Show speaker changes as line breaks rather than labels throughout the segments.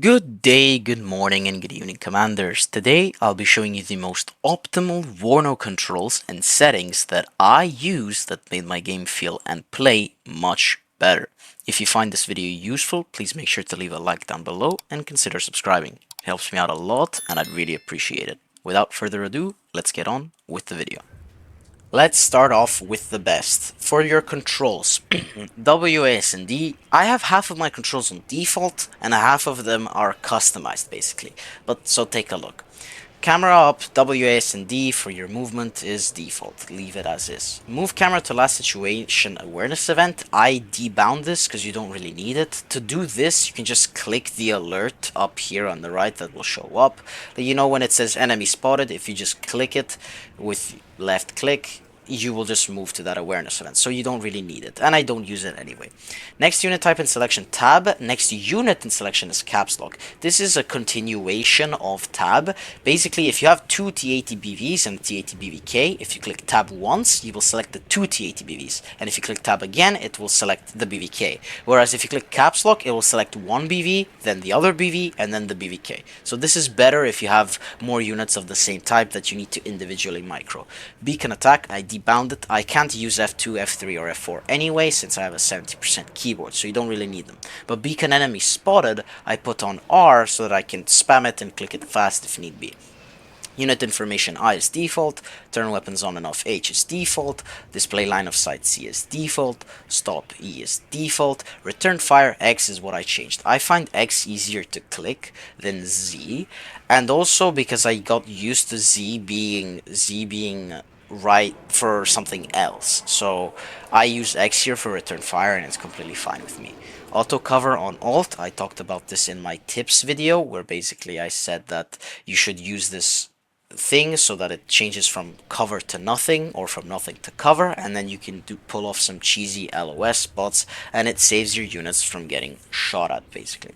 Good day, good morning, and good evening, Commanders. Today, I'll be showing you the most optimal WARNO controls and settings that I use that made my game feel and play much better. If you find this video useful, please make sure to leave a like down below and consider subscribing. It helps me out a lot and I'd really appreciate it. Without further ado, let's get on with the video. Let's start off with the best. For your controls, W, A, S, and D, I have half of my controls on default, and half of them are customized, basically. But so take a look. Camera up, W, A, S, and D for your movement is default. Leave it as is. Move camera to last situation awareness event. I debound this because you don't really need it. To do this, you can just click the alert up here on the right that will show up. You know when it says enemy spotted, if you just click it with left click, you will just move to that awareness event, so you don't really need it, and I don't use it anyway. Next unit type in selection, tab. Next unit in selection is caps lock. This is a continuation of tab. Basically, if you have two T80BVs and T80BVK, if you click tab once, you will select the two T80BVs, and if you click tab again, it will select the BVK. Whereas if you click caps lock, it will select one BV, then the other BV, and then the BVK. So this is better if you have more units of the same type that you need to individually micro. Beacon attack, I debound it. I can't use F2, F3, or F4 anyway, since I have a 70% keyboard, so you don't really need them. But beacon enemy spotted, I put on R so that I can spam it and click it fast if need be. Unit information I is default, turn weapons on and off H is default, display line of sight C is default, stop E is default, return fire X is what I changed. I find X easier to click than Z, and also because I got used to Z being right for something else, so I use X here for return fire and it's completely fine with me. Auto cover on alt, I talked about this in my tips video, where basically I said that you should use this thing so that it changes from cover to nothing or from nothing to cover, and then you can pull off some cheesy LOS spots and it saves your units from getting shot at basically.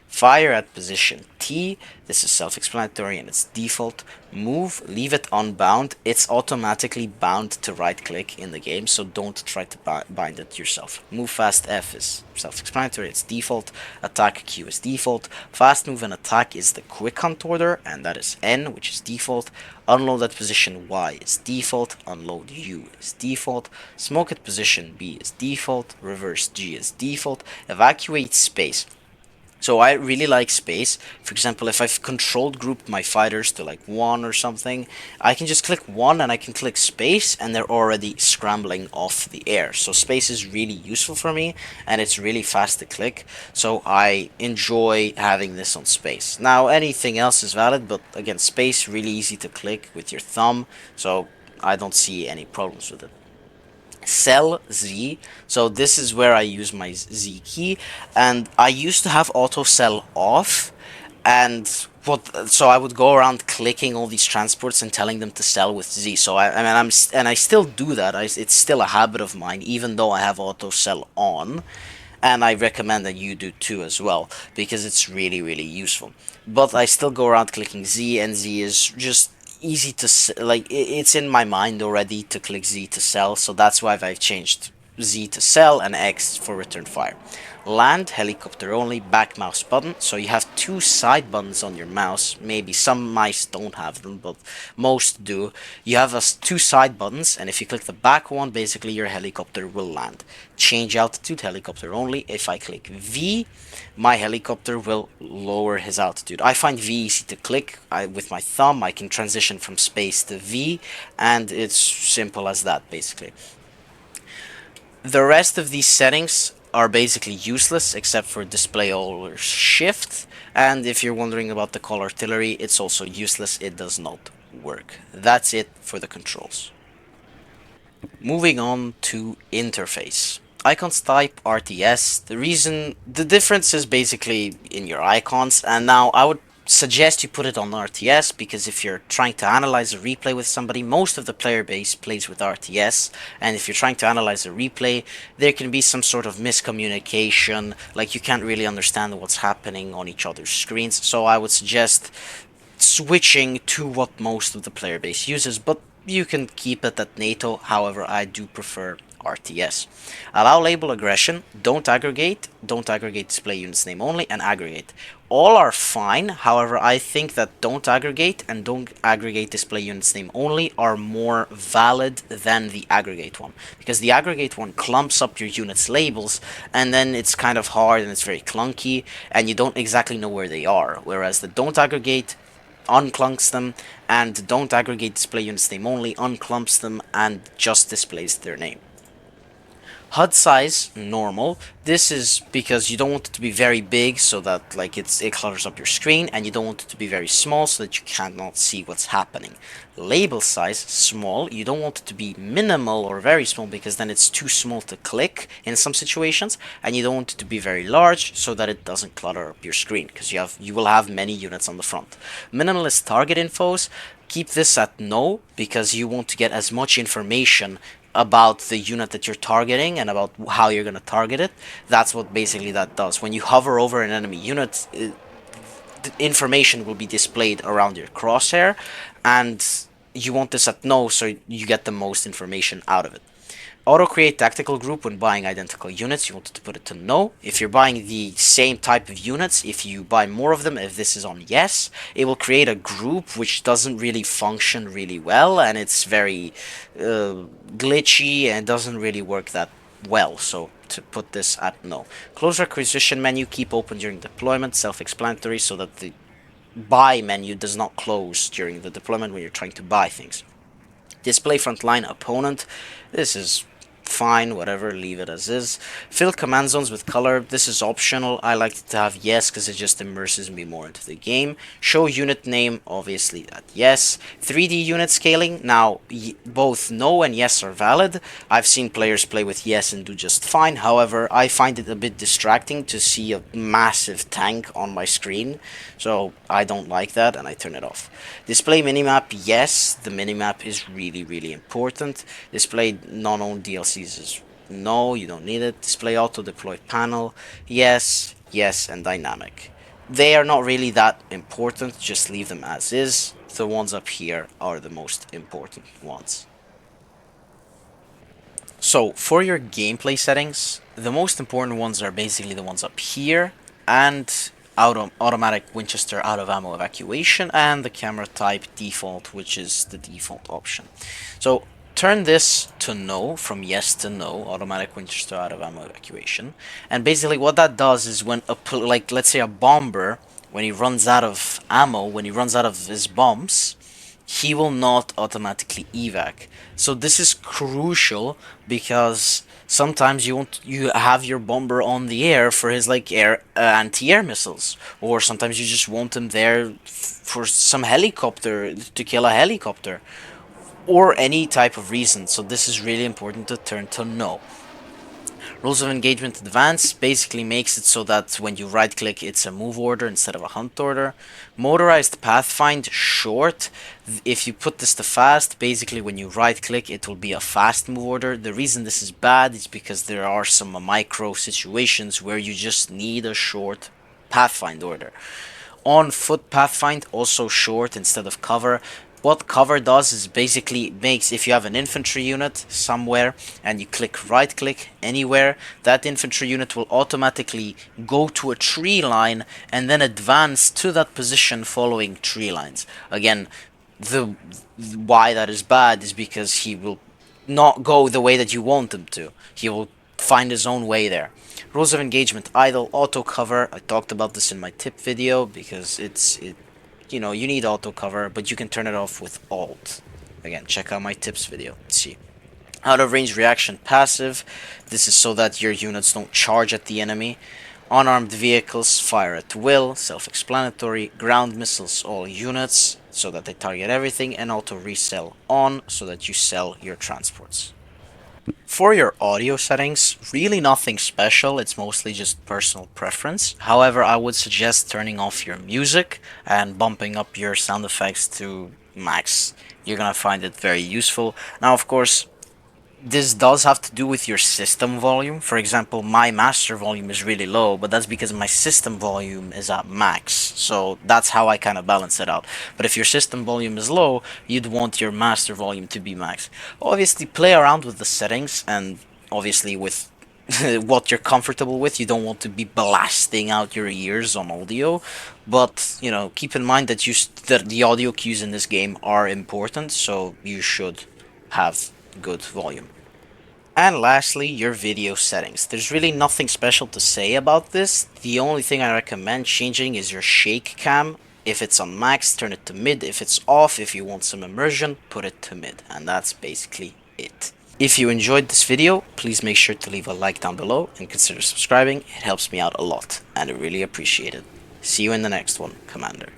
Fire at position T, this is self-explanatory and it's default. Move, leave it unbound. It's automatically bound to right click in the game, so don't try to bind it yourself. Move fast F is self-explanatory, it's default. Attack Q is default. Fast move and attack is the quick hunt order, and that is N, which is default. Unload at position Y is default. Unload U is default. Smoke at position B is default. Reverse G is default. Evacuate space. So I really like space. For example, if I've controlled grouped my fighters to like 1 or something, I can just click 1 and I can click space and they're already scrambling off the air. So space is really useful for me and it's really fast to click. So I enjoy having this on space. Now anything else is valid, but again, space really easy to click with your thumb. So I don't see any problems with it. Cell Z, so this is where I use my Z key, and I used to have auto cell off, and so I would go around clicking all these transports and telling them to sell with Z. So I still do that. It's still a habit of mine, even though I have auto cell on, and I recommend that you do too as well, because it's really useful. But I still go around clicking Z, and Z is just easy to like. It's in my mind already to click Z to sell, so that's why I've changed Z to sell and X for return fire. Land, helicopter only, back mouse button. So you have two side buttons on your mouse. Maybe some mice don't have them, but most do. You have two side buttons, and if you click the back one, basically your helicopter will land. Change altitude, helicopter only. If I click V, my helicopter will lower his altitude. I find V easy to click. With my thumb, I can transition from space to V, and it's simple as that, basically. The rest of these settings are basically useless except for display all or shift, and if you're wondering about the call artillery, it's also useless, it does not work. That's it for the controls. Moving on to interface. Icons type RTS. The difference is basically in your icons, and now I would suggest you put it on RTS, because if you're trying to analyze a replay with somebody, most of the player base plays with RTS, and if you're trying to analyze a replay, there can be some sort of miscommunication, like you can't really understand what's happening on each other's screens, so I would suggest switching to what most of the player base uses, but you can keep it at NATO. However, I do prefer RTS. Allow label aggression, don't aggregate display units name only, and aggregate. All are fine, however, I think that don't aggregate and don't aggregate display units name only are more valid than the aggregate one. Because the aggregate one clumps up your units' labels, and then it's kind of hard and it's very clunky, and you don't exactly know where they are. Whereas the don't aggregate unclunks them, and don't aggregate display units name only unclumps them and just displays their name. HUD size normal. This is because you don't want it to be very big so that like it clutters up your screen, and you don't want it to be very small so that you cannot see what's happening. Label size small. You don't want it to be minimal or very small because then it's too small to click in some situations, and you don't want it to be very large so that it doesn't clutter up your screen because you will have many units on the front. Minimalist target infos. Keep this at no because you want to get as much information about the unit that you're targeting and about how you're going to target it. That's what basically that does. When you hover over an enemy unit, the information will be displayed around your crosshair, and you want this at no so you get the most information out of it. Auto create tactical group when buying identical units, you want to put it to no. If you're buying the same type of units, if you buy more of them, if this is on yes, it will create a group which doesn't really function really well, and it's very glitchy and doesn't really work that well. So to put this at no. Close requisition menu, keep open during deployment, self-explanatory, so that the buy menu does not close during the deployment when you're trying to buy things. Display frontline opponent. This is fine, whatever, leave it as is. Fill command zones with color. This is optional. I like to have yes because it just immerses me more into the game. Show unit name, obviously that yes. 3D unit scaling. Now, both no and yes are valid. I've seen players play with yes and do just fine. However, I find it a bit distracting to see a massive tank on my screen, so I don't like that and I turn it off. Display minimap, yes, the minimap is really important. Display non-owned DLCs is no, you don't need it. Display auto deploy panel, yes, yes, and dynamic. They are not really that important, just leave them as is. The ones up here are the most important ones. So, for your gameplay settings, the most important ones are basically the ones up here, and automatic Winchester out of ammo evacuation, and the camera type default, which is the default option. So, turn this to no, from yes to no, automatic Winchester out of ammo evacuation. And basically what that does is when, like, let's say a bomber, when he runs out of ammo, when he runs out of his bombs, he will not automatically evac. So this is crucial because sometimes you have your bomber on the air for his like air anti-air missiles, or sometimes you just want him there for some helicopter to kill a helicopter, or any type of reason. So this is really important to turn to no. Rules of Engagement Advanced basically makes it so that when you right click it's a move order instead of a hunt order. Motorized Pathfind Short, if you put this to fast, basically when you right click it will be a fast move order. The reason this is bad is because there are some micro situations where you just need a short Pathfind order. On foot Pathfind, also short instead of cover. What cover does is basically makes, if you have an infantry unit somewhere and you click right click anywhere, that infantry unit will automatically go to a tree line and then advance to that position following tree lines. Again, the why that is bad is because he will not go the way that you want him to. He will find his own way there. Rules of Engagement Idle Auto Cover. I talked about this in my tip video because you know, you need auto cover, but you can turn it off with alt. Again, check out my tips video. See. Out of range reaction passive. This is so that your units don't charge at the enemy. Unarmed vehicles fire at will. Self-explanatory. Ground missiles all units so that they target everything, and auto resell on so that you sell your transports. For your audio settings, really nothing special, it's mostly just personal preference. However, I would suggest turning off your music and bumping up your sound effects to max. You're gonna find it very useful. Now, of course, this does have to do with your system volume. For example, my master volume is really low, but that's because my system volume is at max. So that's how I kind of balance it out. But if your system volume is low, you'd want your master volume to be max. Obviously, play around with the settings and obviously with what you're comfortable with. You don't want to be blasting out your ears on audio, but keep in mind that that the audio cues in this game are important, so you should have good volume. And lastly, your video settings. There's really nothing special to say about this. The only thing I recommend changing is your shake cam. If it's on max, turn it to mid. If it's off, if you want some immersion, put it to mid. And that's basically it. If you enjoyed this video, please make sure to leave a like down below and consider subscribing. It helps me out a lot and I really appreciate it. See you in the next one, Commander.